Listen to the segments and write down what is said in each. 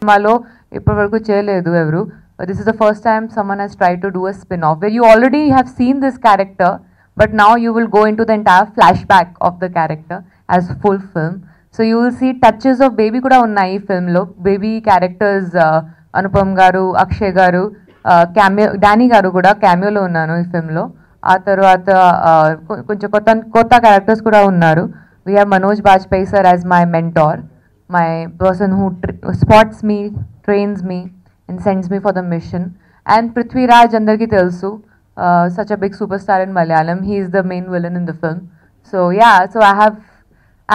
సినిమాలో ఇప్పటివరకు చేయలేదు ఎవరు. This is the first time someone has tried to do a spin-off where you already have seen this character, but now you will go into the entire flashback of the character as full film. So you will see touches of baby kuda unnai ee film lo. Baby characters Anupam garu, Akshay garu, cameo Danny garu kuda cameo lo unnanu ee film lo. ఆ తర్వాత కొంచెం కొత్త characters కూడా ఉన్నారు. We have Manoj Bajpayee sir as my mentor, my person who spots me, trains me and sends me for the mission. And Prithviraj andarki telusu, such a big superstar in Malayalam. He is the main villain in the film. So yeah, so I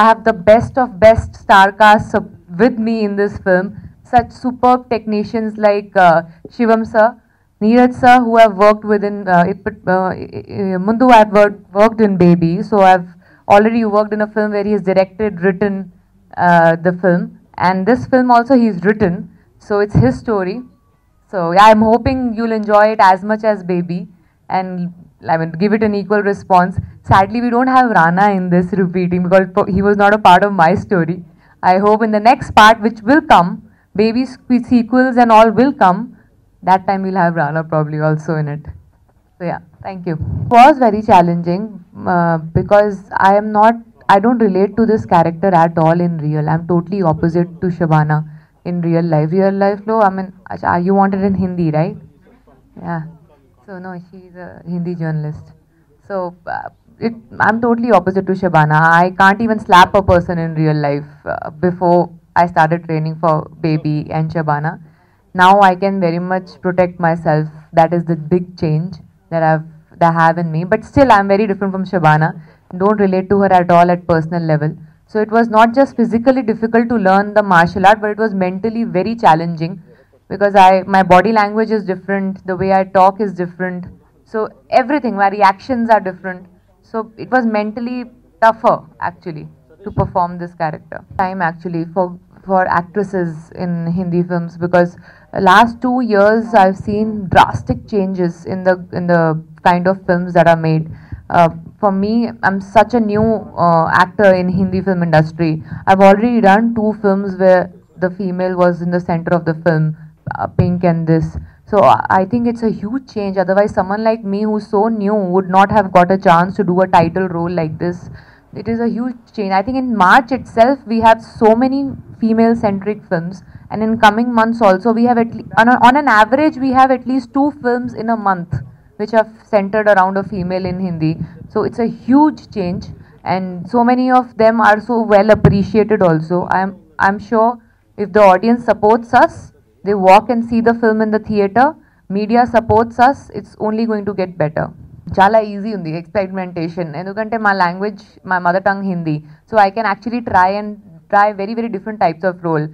have the best of best star cast with me in this film. Such superb technicians like Shivam sir, Neeraj sir, who have worked within Mundu I've worked in Baby, so I've already worked in a film where he has directed, written the film, and this film also he's written, so it's his story. So yeah, I'm hoping you'll enjoy it as much as Baby, and I mean give it an equal response. Sadly, we don't have Rana in this repeating because he was not a part of my story. I hope in the next part, which will come, Baby sequels and all will come. That time we'll have Rana probably also in it. So yeah, thank you. It was very challenging because I don't relate to this character at all in real. I'm totally opposite to Shabana in real life. Real life lo, I mean, you want it in Hindi, right? Yeah. So no, she's a Hindi journalist. So I'm totally opposite to Shabana. I can't even slap a person in real life before I started training for Baby and Shabana. Now I can very much protect myself. That is the big change that I have in me. But still, I'm very different from Shabana. Don't relate to her at all at personal level. So it was not just physically difficult to learn the martial art, but it was mentally very challenging because my body language is different. The way I talk is different. So everything, my reactions are different. So it was mentally tougher actually to perform this character. Time actually for actresses in Hindi films because last 2 years I've seen drastic changes in the kind of films that are made. For me, I'm such a new actor in Hindi film industry. I've already done 2 films where the female was in the center of the film, Pink and this. So I think it's a huge change. Otherwise, someone like me who's so new would not have got a chance to do a title role like this. It is a huge change. I think in March itself, we have so many female-centric films. And in coming months also, we have on an average, we have at least 2 films in a month which are centered around a female in Hindi. So it's a huge change. And so many of them are so well appreciated also. I'm sure if the audience supports us, they walk and see the film in the theater, media supports us, it's only going to get better. చాలా easy ఉంది experimentation ఎందుకంటే మా language మా mother tongue Hindi so I can actually try very very different types of role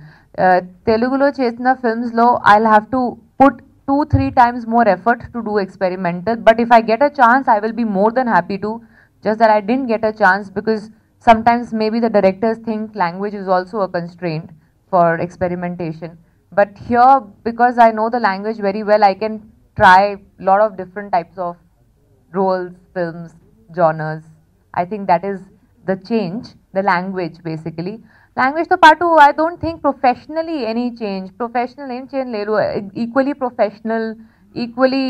తెలుగులో చేసిన ఫిల్మ్స్లో I have to put 2-3 times more effort to do experimental, but if I get a chance I will be more than happy to, just that I didn't get a chance because sometimes maybe the directors think language is also a constraint for experimentation, but here because I know the language very well I can try a lot of different types of roles, films, genres. I think that is the change, the language basically. Language to part I don't think professionally any change. Professional name change ledu. Equally professional, equally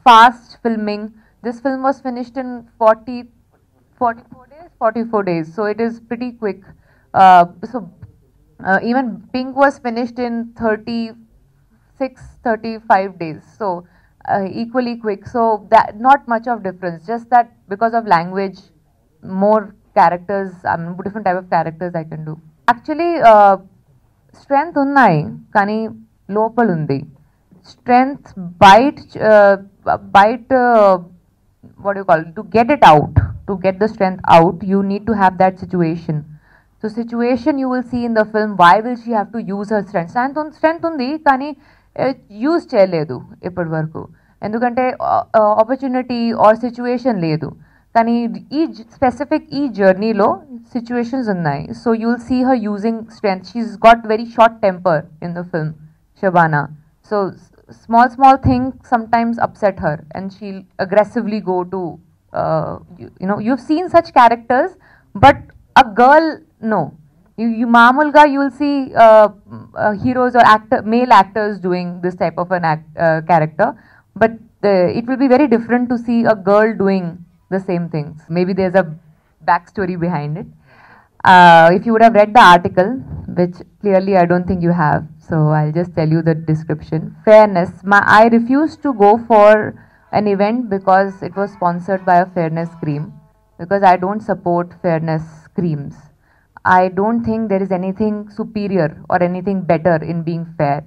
fast filming. This film was finished in 44 days. So it is pretty quick. Even Pink was finished in 35 days. So equally quick, so that not much of difference, just that because of language more characters, different type of characters I can do. Actually strength unnai kani lopal undi strength bite what do you call it? To get it out, to get the strength out you need to have that situation. So situation you will see in the film, why will she have to use her strength undi kani use చేయలేదు ఇప్పటి వరకు ఎందుకంటే opportunity or situation లేదు కానీ ఈ specific ఈ జర్నీలో situations ఉన్నాయి so you will see her using strength she's got very short temper in the film Shabana. So small things sometimes upset her and she'll aggressively go to you've seen such characters but a girl no, You mamulga, you will see heroes or male actors doing this type of an character, but it will be very different to see a girl doing the same things. Maybe there's a backstory behind it. If you would have read the article, which clearly I don't think you have, so I'll just tell you the description. Fairness. I refused to go for an event because it was sponsored by a fairness cream, because I don't support fairness creams. I don't think there is anything superior or anything better in being fair.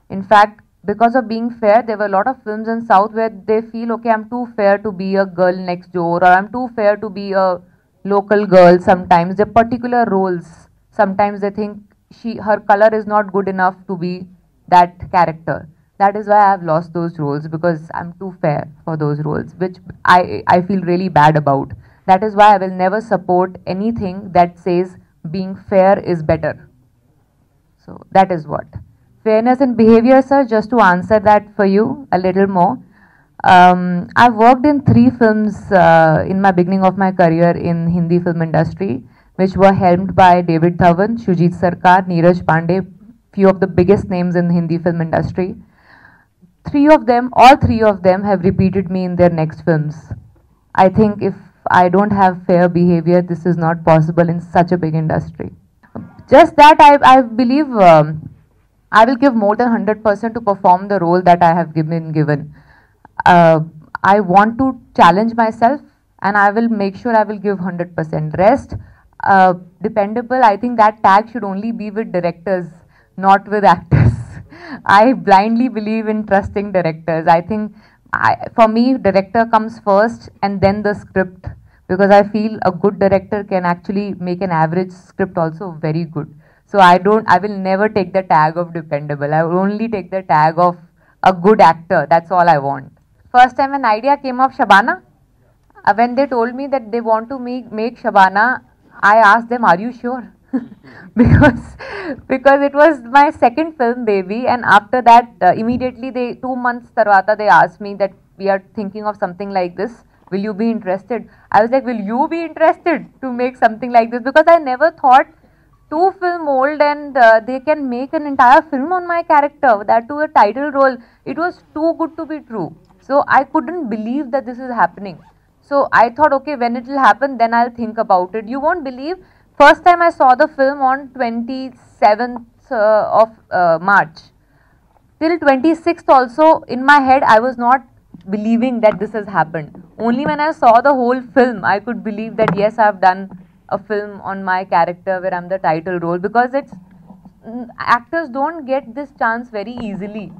In fact, because of being fair, there were a lot of films in South where they feel, okay, I'm too fair to be a girl next door, or I'm too fair to be a local girl. Sometimes the particular roles, sometimes they think her color is not good enough to be that character. That is why I have lost those roles, because I'm too fair for those roles, which I feel really bad about. That is why I will never support anything that says being fair is better. So that is what. Fairness in behavior, sir, just to answer that for you a little more. I've worked in 3 films in my beginning of my career in Hindi film industry, which were helmed by David Dhawan, Shujit Sarkar, Neeraj Pandey, few of the biggest names in Hindi film industry. All three of them have repeated me in their next films. I think if I don't have fair behavior, this is not possible in such a big industry. Just that I believe I will give more than 100% to perform the role that I have been given. I want to challenge myself, and I will make sure I will give 100%. Rest, dependable, I think that tag should only be with directors, not with actors. I blindly believe in trusting directors. I think for me, director comes first and then the script, because I feel a good director can actually make an average script also very good. So I will never take the tag of dependable. I will only take the tag of a good actor. That's all I want. First time an idea came of Shabana, when they told me that they want to make Shabana, I asked them, are you sure? because it was my second film, baby, and after that immediately 2 months tarvata they asked me that we are thinking of something like this, will you be interested? I was like, will you be interested to make something like this? Because I never thought 2 film old and they can make an entire film on my character, that to a title role. It was too good to be true. So I couldn't believe that this is happening. So I thought, okay, when it will happen, then I'll think about it. You won't believe, first time I saw the film on 27th of March. Till 26th also, in my head, I was not believing that this has happened. Only when I saw the whole film, I could believe that yes, I've done a film on my character where I'm the title role, because actors don't get this chance very easily.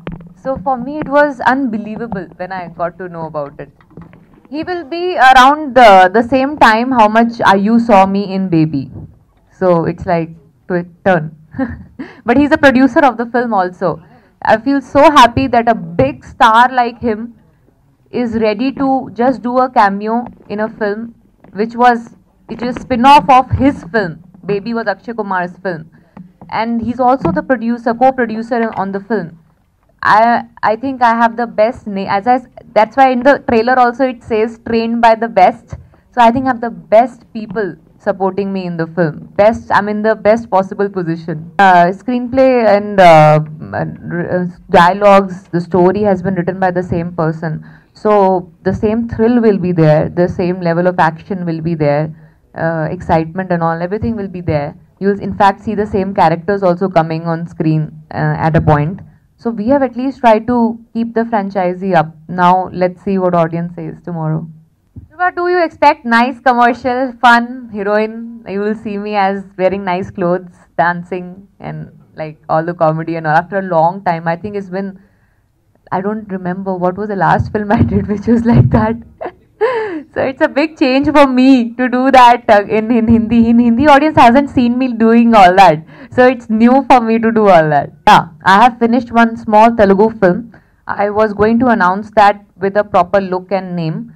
So for me, it was unbelievable when I got to know about it. He will be around the same time how much you saw me in Baby. So it's like turn. But he's a producer of the film also. I feel so happy that a big star like him is ready to just do a cameo in a film which is a spin-off of his film. Baby was Akshay Kumar's film. And he's also the producer, co-producer on the film. I think I have the best name. That's why in the trailer also it says trained by the best. So I think I have the best people supporting me in the film. I'm in the best possible position. Screenplay and dialogues, the story has been written by the same person. So the same thrill will be there, the same level of action will be there, excitement and all, everything will be there. You'll in fact see the same characters also coming on screen at a point. So we have at least tried to keep the franchisee up. Now let's see what audience says tomorrow. What do you expect? Nice commercial, fun, heroine. You will see me as wearing nice clothes, dancing and like all the comedy and all. After a long time, I think it's been, I don't remember what was the last film I did which was like that. So it's a big change for me to do that in Hindi. In Hindi, audience hasn't seen me doing all that. So it's new for me to do all that. Yeah, I have finished one small Telugu film. I was going to announce that with a proper look and name.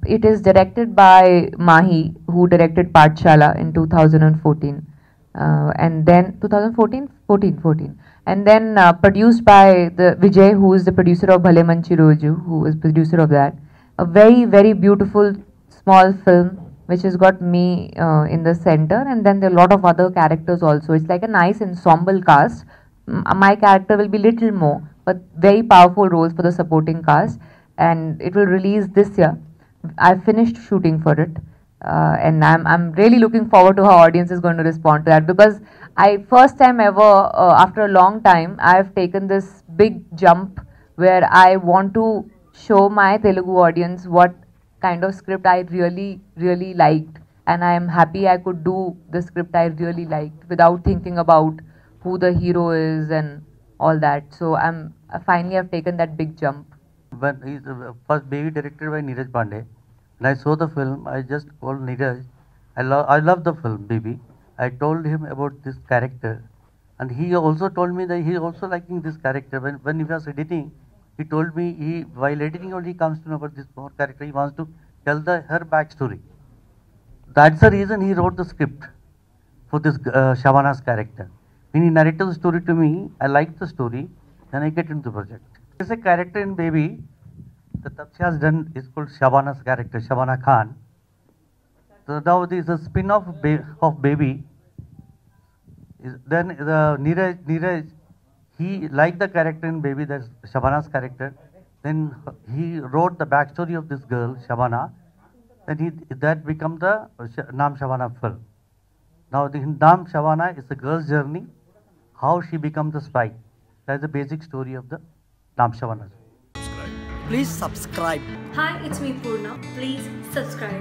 It is directed by Mahi, who directed Pathshala in 2014. And then 2014? 14. And then produced by the Vijay, who is the producer of Bhale Manchi Roju, who is producer of that. A very, very beautiful small film which has got me in the center, and then there are a lot of other characters also. It's like a nice ensemble cast. My character will be little more, but very powerful roles for the supporting cast, and it will release this year. I've finished shooting for it, and I'm really looking forward to how audience is going to respond to that, because I first time ever after a long time I've taken this big jump where I want to show my Telugu audience what kind of script I really liked, and I am happy I could do the script I really liked without thinking about who the hero is and all that. So I finally have taken that big jump. When he's first baby directed by Neeraj Pandey, when I saw the film, I just called Neeraj. I love the film, baby. I told him about this character, and he also told me that he also liking this character. When he was editing, he told me while editing only he comes to know about this more character. He wants to tell her backstory. That's the reason he wrote the script for this Shabana's character. When he narrated the story to me, I liked the story, then I get into the project. There's a character in Baby that Taapsee has done, is called Shabana's character, Shabana Khan. So now there is a spin-off of Baby. Then the Neeraj, he liked the character in Baby, that's Shabana's character. Then he wrote the backstory of this girl, Shabana. Then that became the Naam Shabana film. Now the Naam Shabana is a girl's journey, how she becomes the spy. That's the basic story of the Naam Shabana. Please subscribe. Hi, it's me Purna. Please subscribe.